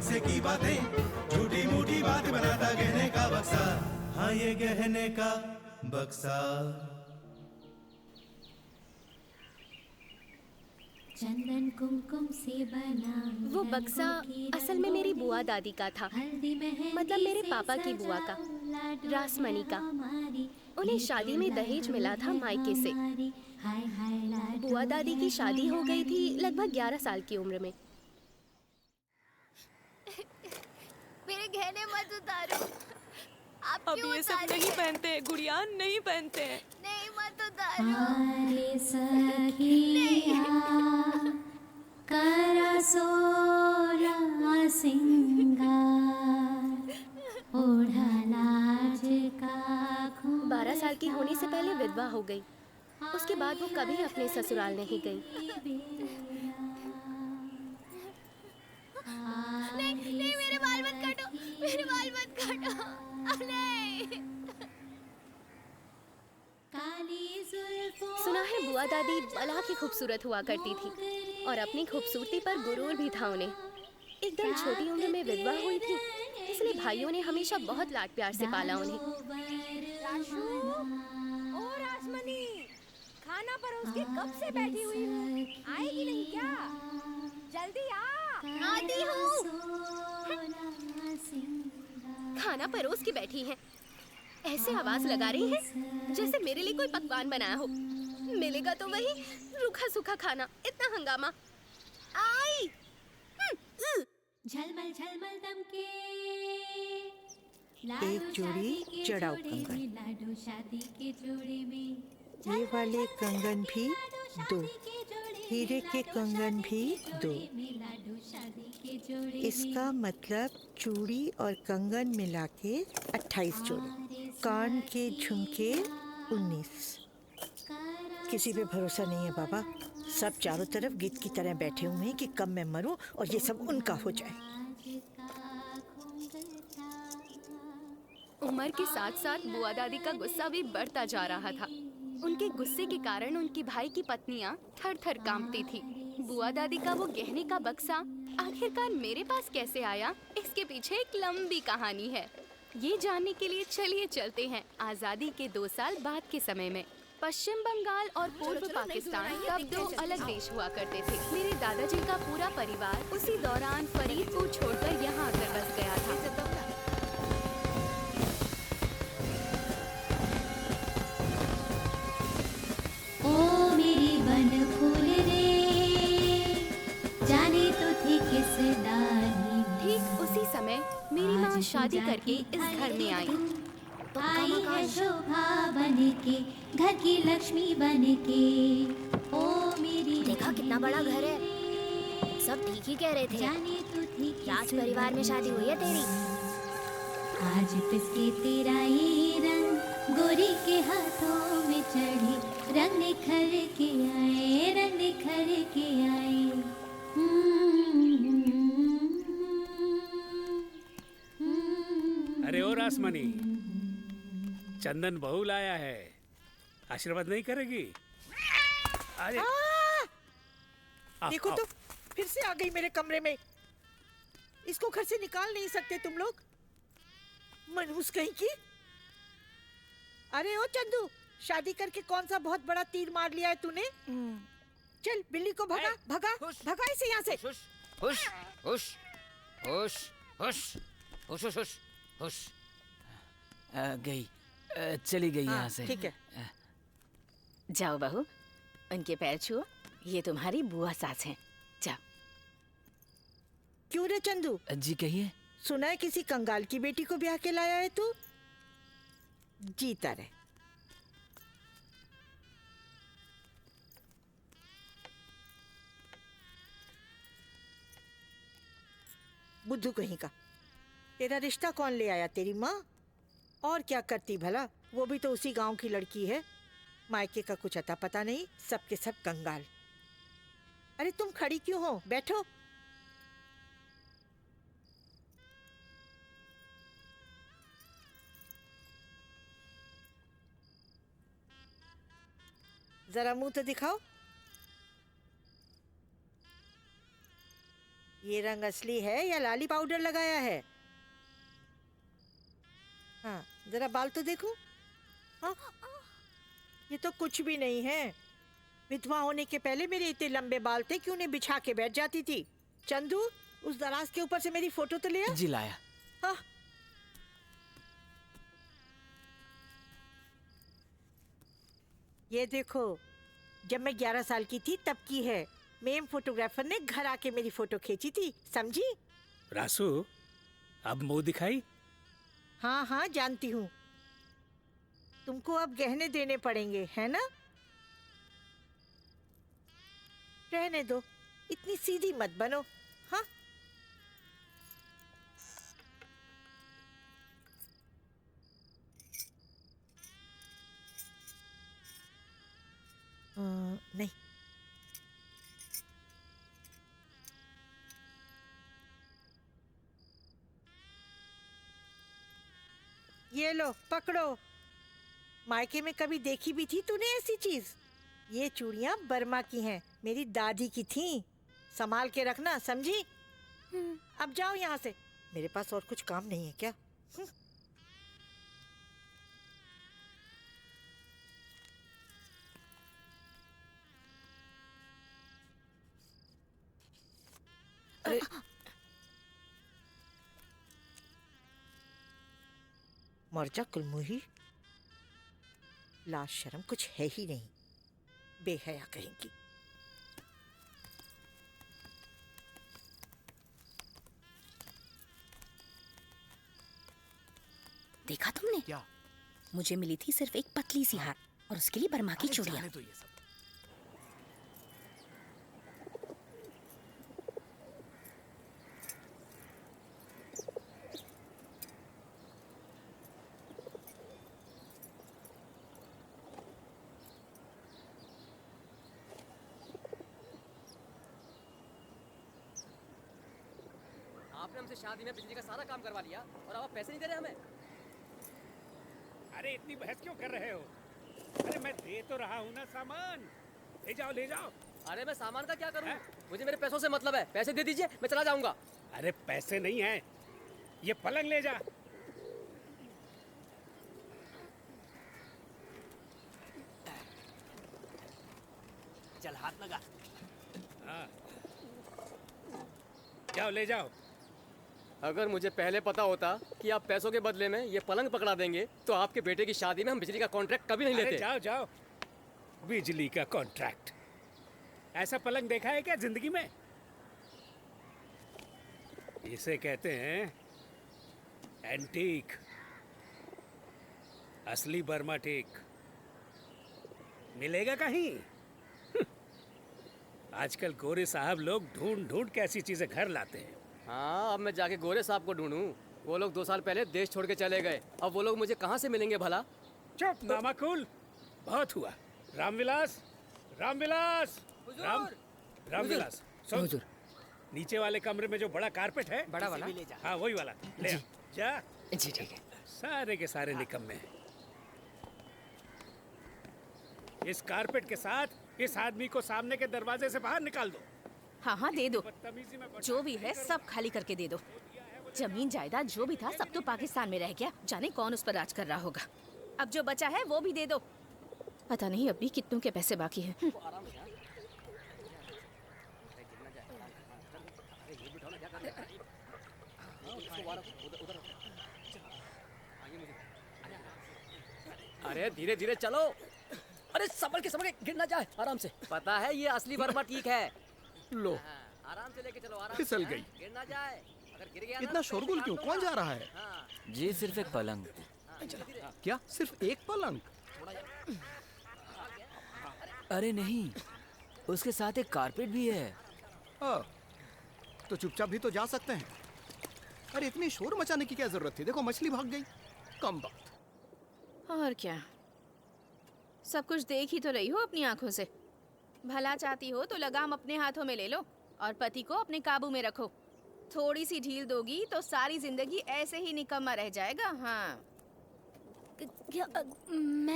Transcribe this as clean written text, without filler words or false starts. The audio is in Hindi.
बक्से की बातें, झूठी मूठी बात बनाता गहने का बक्सा, हाँ ये गहने का बक्सा। चंदन कुमकुम से बना वो बक्सा असल में मेरी बुआ दादी का था, मतलब मेरे पापा की बुआ का, रासमणी का। उन्हें शादी में दहेज मिला था मायके से। बुआ दादी की शादी हो गई थी लगभग 11 साल की उम्र में। मेरे गहने मत उतारो। आप अब क्यों ये सब उतार रही नहीं हैं? पहनते हैं गुड़िया, नहीं पहनते हैं। नहीं मत उतारो। हमारे सखिया करा सोला सिंगार, ओढ़ा लाज का 12 साल की होने से पहले विधवा हो गई। उसके बाद वो कभी अपने ससुराल नहीं गई। नहीं नहीं, मेरे बाल मत काटो, मेरे बाल मत काटो। नहीं। सुना है बुआ दादी बला की खूबसूरत हुआ करती थी और अपनी खूबसूरती पर गुरूर भी था उन्हें। एकदम छोटी उम्र में विधवा हुई थी, इसलिए भाइयों ने हमेशा बहुत लाड प्यार से पाला उन्हें। राशु, ओ रासमणी, खाना परोस के कब से बैठी हुई हूँ, आएगी नहीं क्या? जल्दी आ। आती हूँ। खाना परोस के बैठी हैं, ऐसे आवाज लगा रही है जैसे मेरे लिए कोई पकवान बनाया हो। मिलेगा तो वही रूखा सूखा खाना, इतना हंगामा। आई झलमल झलमल दमके एक जोड़ी चढ़ाऊ कंगन, लाडो शादी के जोड़े में, ये वाले कंगन भी 2, हीरे के कंगन भी 2। इसका मतलब चूड़ी और कंगन मिला के 28 जोड़े, कान के झुमके 19। किसी पे भरोसा नहीं है बाबा, सब चारों तरफ गीत की तरह बैठे हुए हैं कि कब मैं मरूं और ये सब उनका हो जाए। उम्र के साथ साथ बुआ दादी का गुस्सा भी बढ़ता जा रहा था। उनके गुस्से के कारण उनकी भाई की पत्नियां थर थर कांपती थी। बुआ दादी का वो गहने का बक्सा आखिरकार मेरे पास कैसे आया, इसके पीछे एक लंबी कहानी है। ये जानने के लिए चलिए चलते हैं आजादी के 2 साल बाद के समय में। पश्चिम बंगाल और पूर्व पाकिस्तान तब 2 अलग देश हुआ करते थे। मेरे दादाजी का पूरा परिवार उसी दौरान फरीदपुर छोड़कर यहाँ आकर बस गया था। ओ मेरी बन फूल रे, जाने तो थी किस डाली। ठीक उसी समय मेरी माँ शादी करके इस घर में आई। आई है शोभा बन के, घर की लक्ष्मी बन के। ओ मेरी देखा कितना बड़ा घर है। सब ठीक ही कह रहे थे। जाने तो थी राज परिवार में शादी हुई है तेरी। आज पिसके तेरा ये रंग, गोरी के हाथों में चढ़े, रंग निखर के आए, रंग निखर के आए। अरे ओ रासमणी, चंदन बहू लाया है, आशीर्वाद नहीं करेगी? अरे देखो तो फिर से आ गई मेरे कमरे में। इसको घर से निकाल नहीं सकते तुम लोग? मनहूस कहीं की। अरे ओ चंदू, शादी करके कौन सा बहुत बड़ा तीर मार लिया है तूने? चल बिल्ली को भगा भगा भगा इसे यहाँ से। हुश हुश हुश हुश हुश हुश हुश हुश। गई, चली गई यहाँ से। ठीक है। जाओ बहू, उनके पैर छुओ, ये तुम्हारी बुआ सास हैं। जाओ। क्यों रे चंदू? जी कहिए। सुना है किसी कंगाल की बेटी को ब्याह के लाया है तू? जीता रहे। बुद्धू कहीं का। तेरा रिश्ता कौन ले आया? तेरी माँ? और क्या करती भला, वो भी तो उसी गांव की लड़की है। मायके का कुछ अता पता नहीं, सब के सब कंगाल। अरे तुम खड़ी क्यों हो? बैठो। जरा मुंह तो दिखाओ। ये रंग असली है या लाली पाउडर लगाया है? हाँ, जरा बाल तो देखो। हाँ, ये तो कुछ भी नहीं है। विधवा होने के पहले मेरे इतने लंबे बाल थे कि उन्हें बिछा के बैठ जाती थी। चंदू, उस दराज के ऊपर से मेरी फोटो तो ले आ। जी लाया। हाँ। ये देखो, जब मैं 11 साल की थी तब की है। मेम फोटोग्राफर ने घर आके मेरी फोटो खींची थी, समझी? रासू, अब मुंह दिखाई? हाँ हाँ, जानती हूँ। तुमको अब गहने देने पड़ेंगे, है ना? रहने दो, इतनी सीधी मत बनो। हाँ, नहीं। ये लो, पकड़ो। मायके में कभी देखी भी थी तूने ऐसी चीज? ये चूड़ियां बर्मा की हैं, मेरी दादी की थी। संभाल के रखना, समझी? अब जाओ यहाँ से। मेरे पास और कुछ काम नहीं है क्या? अरे मर जा कुलमुही, लाज शर्म कुछ है ही नहीं, बेहया कहेंगी। देखा तुमने? क्या? मुझे मिली थी सिर्फ एक पतली सी हार और उसके लिए बर्मा की चूड़ियां। तो ये सब आपने हमसे शादी में बिजली का सारा काम करवा लिया और अब आप पैसे नहीं दे रहे हमें। अरे इतनी बहस क्यों कर रहे हो? अरे मैं दे तो रहा हूँ ना सामान। ले जाओ ले जाओ। अरे मैं सामान का क्या करूँ? मुझे मेरे पैसों से मतलब है। पैसे दे दीजिए, मैं चला जाऊंगा। अरे पैसे नहीं है, ये पलंग ले जा। चल हाथ लगा। हाँ, जाओ ले जाओ। अगर मुझे पहले पता होता कि आप पैसों के बदले में ये पलंग पकड़ा देंगे तो आपके बेटे की शादी में हम बिजली का कॉन्ट्रैक्ट कभी नहीं अरे लेते। जाओ जाओ। बिजली का कॉन्ट्रैक्ट? ऐसा पलंग देखा है क्या जिंदगी में? इसे कहते हैं एंटीक, असली बर्मा टेक। मिलेगा कहीं? आजकल गोरे साहब लोग ढूंढ ढूंढ के ऐसी चीजें घर लाते हैं। हाँ, अब मैं जाके गोरे साहब को ढूंढूं। वो लोग 2 साल पहले देश छोड़ के चले गए। अब वो लोग मुझे कहाँ से मिलेंगे भला? चुप नामाकुल, बहुत हुआ। रामविलास, रामविलास, रामविलास, सुन। नीचे वाले कमरे में जो बड़ा कारपेट है, बड़ा वाला? हाँ वही वाला ले आ। जा। जी ठीक है। सारे के सारे निकम्मे हैं। इस कारपेट के साथ इस आदमी को सामने के दरवाजे से बाहर निकाल दो। हाँ हाँ दे दो, बदतमीजी में जो भी है सब खाली करके दे दो। जमीन जायदाद जो भी था सब तो पाकिस्तान में रह गया। जाने कौन उस पर राज कर रहा होगा। अब जो बचा है वो भी दे दो। पता नहीं अभी कितनों के पैसे बाकी हैं। अरे धीरे धीरे चलो। अरे संभल के गिर ना जाए, आराम से। पता है ये असली बर्मा ठीक है। लो, आराम से लेके चलो, आराम फिसल से, गई। गिर ना जाए। अगर गिर गया ना इतना तो शोरगुल क्यों? कौन जा रहा है? हाँ, जी सिर्फ एक पलंग। क्या सिर्फ एक पलंग? अरे नहीं, उसके साथ एक कारपेट भी है। तो चुपचाप भी तो जा सकते हैं। अरे इतनी शोर मचाने की क्या जरूरत थी? देखो मछली भाग गई। कम बात। और क्या, सब कुछ देख ही तो रही हो अपनी आंखों से। भला चाहती हो तो लगाम अपने हाथों में ले लो और पति को अपने काबू में रखो। थोड़ी सी ढील दोगी तो सारी जिंदगी ऐसे ही निकम्मा रह जाएगा। हाँ, मैं